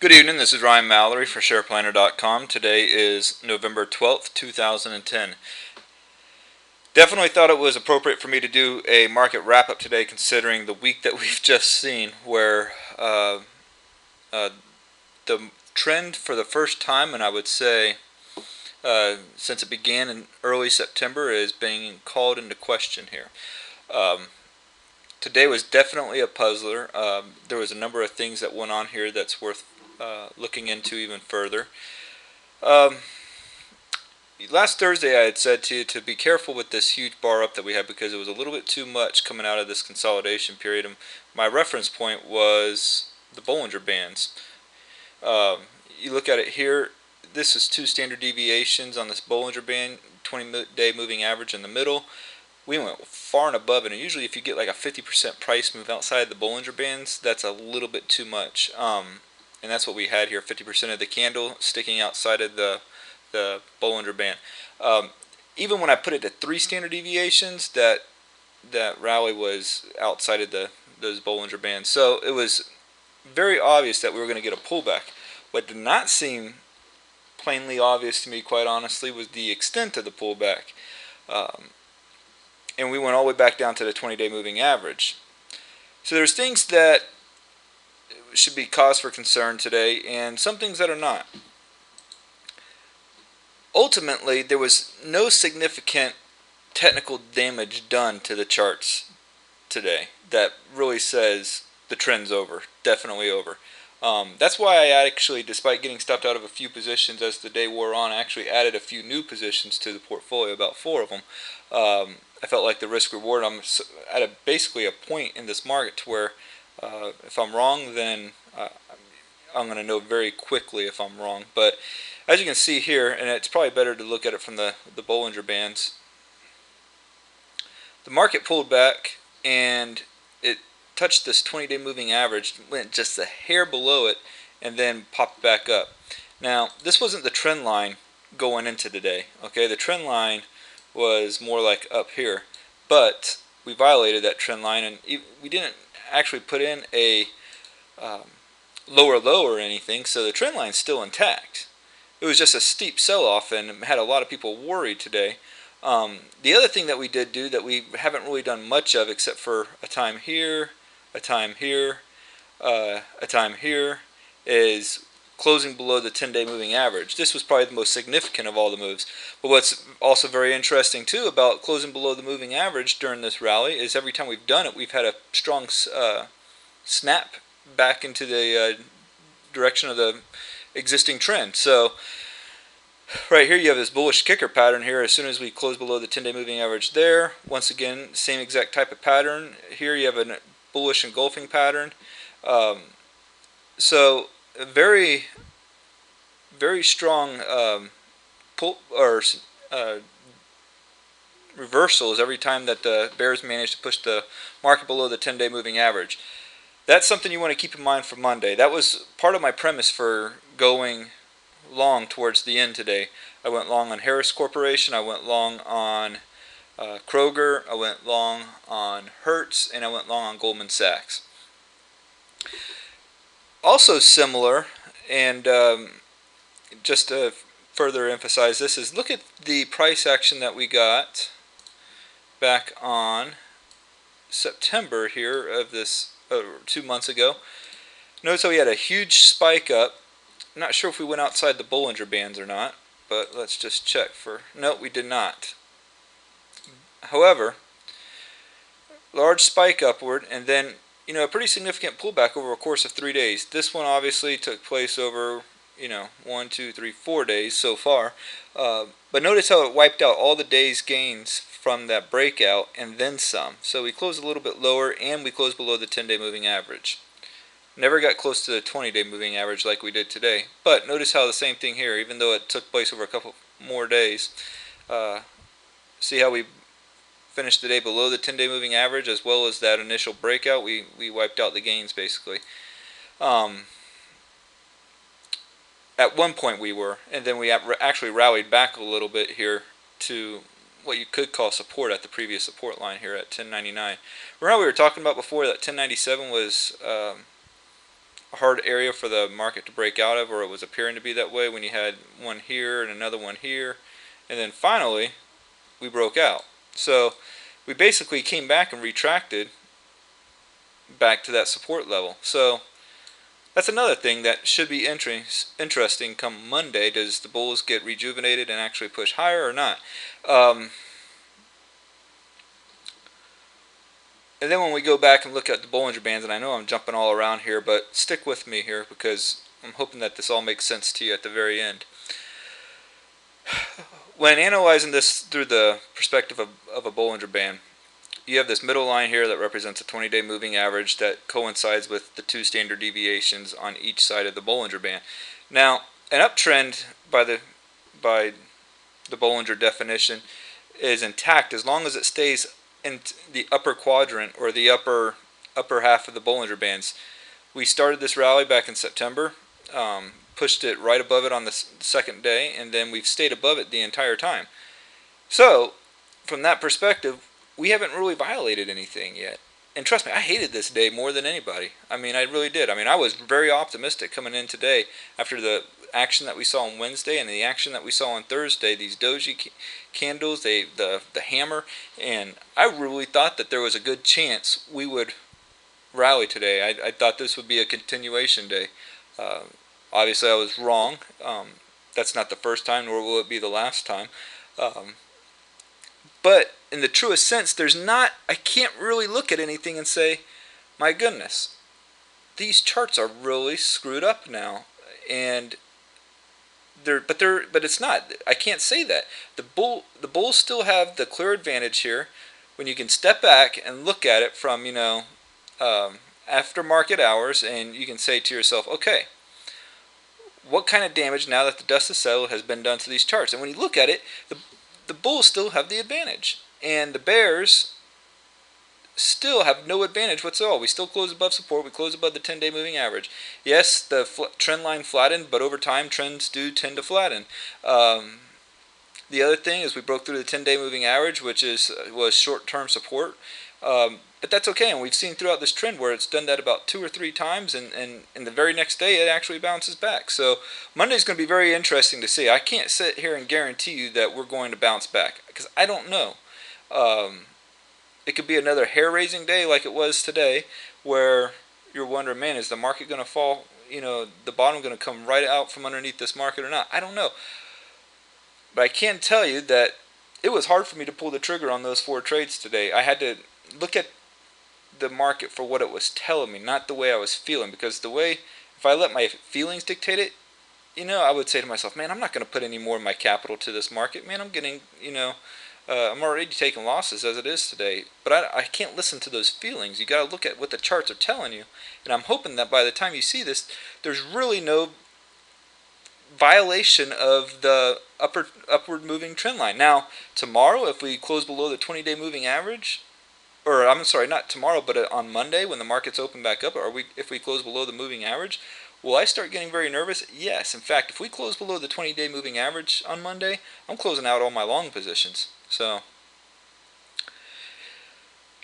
Good evening, this is Ryan Mallory for SharePlanner.com. Today is November 12th, 2010. Definitely thought it was appropriate for me to do a market wrap-up today considering the week that we've just seen where uh, the trend for the first time, and I would say since it began in early September, is being called into question here. Um, Today was definitely a puzzler. There was a number of things that went on here that's worth looking into even further. Um, Last Thursday, I had said to you to be careful with this huge bar up that we had because it was a little bit too much coming out of this consolidation period. And my reference point was the Bollinger Bands. You look at it here, this is two standard deviations on this Bollinger Band, 20-day moving average in the middle. We went far and above it, and usually if you get like a 50% price move outside the Bollinger Bands, that's a little bit too much. And that's what we had here, 50% of the candle sticking outside of the Bollinger Band. Um, Even when I put it to 3 standard deviations, that rally was outside of those Bollinger Bands. So it was very obvious that we were going to get a pullback. What did not seem plainly obvious to me, quite honestly, was the extent of the pullback. Um, and we went all the way back down to the 20-day moving average. So there's things that should be cause for concern today, and some things that are not. Ultimately, there was no significant technical damage done to the charts today that really says the trend's over, definitely over. That's why I actually, despite getting stopped out of a few positions as the day wore on, I actually added a few new positions to the portfolio, about 4 of them. I felt like the risk reward, I'm at basically a point in this market to where if I'm wrong, then I'm going to know very quickly if I'm wrong. But as you can see here, and it's probably better to look at it from the Bollinger Bands, the market pulled back and it touched this 20-day moving average, went just a hair below it, and then popped back up. Now, this wasn't the trend line going into the day. Okay, the trend line was more like up here, but we violated that trend line, and we didn't actually put in a um, lower low or anything, so the trend line's still intact. It was just a steep sell-off and had a lot of people worried today. The other thing that we did do that we haven't really done much of, except for a time here, a time here, a time here, is closing below the 10-day moving average. This was probably the most significant of all the moves. But what's also very interesting too about closing below the moving average during this rally is every time we've done it, we've had a strong snap back into the direction of the existing trend. So right here you have this bullish kicker pattern here as soon as we close below the 10-day moving average there. Once again, same exact type of pattern. Here you have a bullish engulfing pattern. So very, very strong pull or reversals every time that the bears manage to push the market below the 10-day moving average. That's something you want to keep in mind for Monday. That was part of my premise for going long towards the end today. I went long on Harris Corporation, I went long on Kroger, I went long on Hertz, and I went long on Goldman Sachs. Also similar, and just to further emphasize this, is look at the price action that we got back on September here of this 2 months ago. Notice how we had a huge spike up. I'm not sure if we went outside the Bollinger Bands or not, but let's just check for... No, we did not. However, large spike upward, and then a pretty significant pullback over a course of 3 days. This one obviously took place over 1, 2, 3, 4 days so far. But notice how it wiped out all the day's gains from that breakout and then some. So we closed a little bit lower and we closed below the 10-day moving average. Never got close to the 20-day moving average like we did today. But notice how the same thing here, even though it took place over a couple more days. See how we finished the day below the 10-day moving average as well as that initial breakout. We wiped out the gains basically. At one point we were, and then we actually rallied back a little bit here to what you could call support at the previous support line here at 1099. Remember how we were talking about before that 1097 was hard area for the market to break out of, or it was appearing to be that way when you had one here and another one here, and then finally we broke out. So we basically came back and retracted back to that support level. So that's another thing that should be interesting come Monday. Does the bulls get rejuvenated and actually push higher or not? And then when we go back and look at the Bollinger Bands, and I know I'm jumping all around here, but stick with me here because I'm hoping that this all makes sense to you at the very end. When analyzing this through the perspective of a Bollinger Band, you have this middle line here that represents a 20-day moving average that coincides with the two standard deviations on each side of the Bollinger Band. Now, an uptrend by the Bollinger definition is intact as long as it stays in the upper quadrant or the upper half of the Bollinger Bands. We started this rally back in September, pushed it right above it on the second day, and then we've stayed above it the entire time. So, from that perspective, we haven't really violated anything yet. And trust me, I hated this day more than anybody. I mean, I really did. I mean, I was very optimistic coming in today after the action that we saw on Wednesday and the action that we saw on Thursday, these doji candles, the hammer, and I really thought that there was a good chance we would rally today. I thought this would be a continuation day. Obviously, I was wrong. That's not the first time, nor will it be the last time. But in the truest sense, I can't really look at anything and say, my goodness, these charts are really screwed up now. And but it's not. I can't say that. The bulls still have the clear advantage here when you can step back and look at it from, after market hours, and you can say to yourself, okay, what kind of damage now that the dust has settled has been done to these charts? And when you look at it, the bulls still have the advantage, and the bears still have no advantage whatsoever. We still close above support. We close above the 10-day moving average. Yes, the trend line flattened, but over time trends do tend to flatten. The other thing is we broke through the 10-day moving average, which was short-term support. But that's okay, and we've seen throughout this trend where it's done that about 2 or 3 times, and the very next day it actually bounces back. So Monday's going to be very interesting to see. I can't sit here and guarantee you that we're going to bounce back because I don't know. It could be another hair-raising day like it was today where you're wondering, man, is the market going to fall, the bottom going to come right out from underneath this market or not? I don't know. But I can tell you that it was hard for me to pull the trigger on those 4 trades today. I had to look at the market for what it was telling me, not the way I was feeling, because if I let my feelings dictate it, I would say to myself, man, I'm not going to put any more of my capital to this market. Man, I'm getting, I'm already taking losses as it is today. But I can't listen to those feelings. You got to look at what the charts are telling you. And I'm hoping that by the time you see this, there's really no violation of the upward moving trend line. Now, tomorrow, if we close below the 20-day moving average, or I'm sorry, not tomorrow, but on Monday when the markets open back up, if we close below the moving average, will I start getting very nervous? Yes. In fact, if we close below the 20-day moving average on Monday, I'm closing out all my long positions. So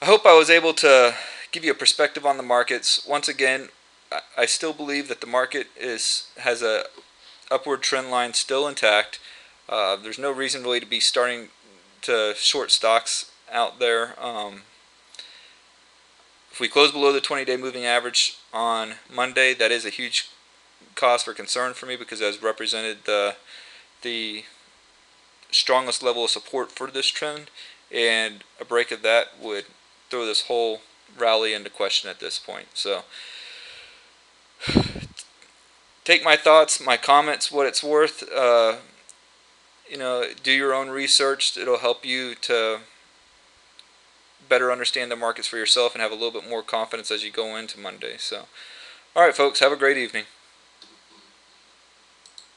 I hope I was able to give you a perspective on the markets. Once again, I still believe that the market has a upward trend line still intact. There's no reason really to be starting to short stocks out there. If we close below the 20-day moving average on Monday, that is a huge cause for concern for me because it has represented the strongest level of support for this trend, and a break of that would throw this whole rally into question at this point. So take my thoughts, my comments, what it's worth. Do your own research. It'll help you to better understand the markets for yourself and have a little bit more confidence as you go into Monday. So, all right, folks, have a great evening.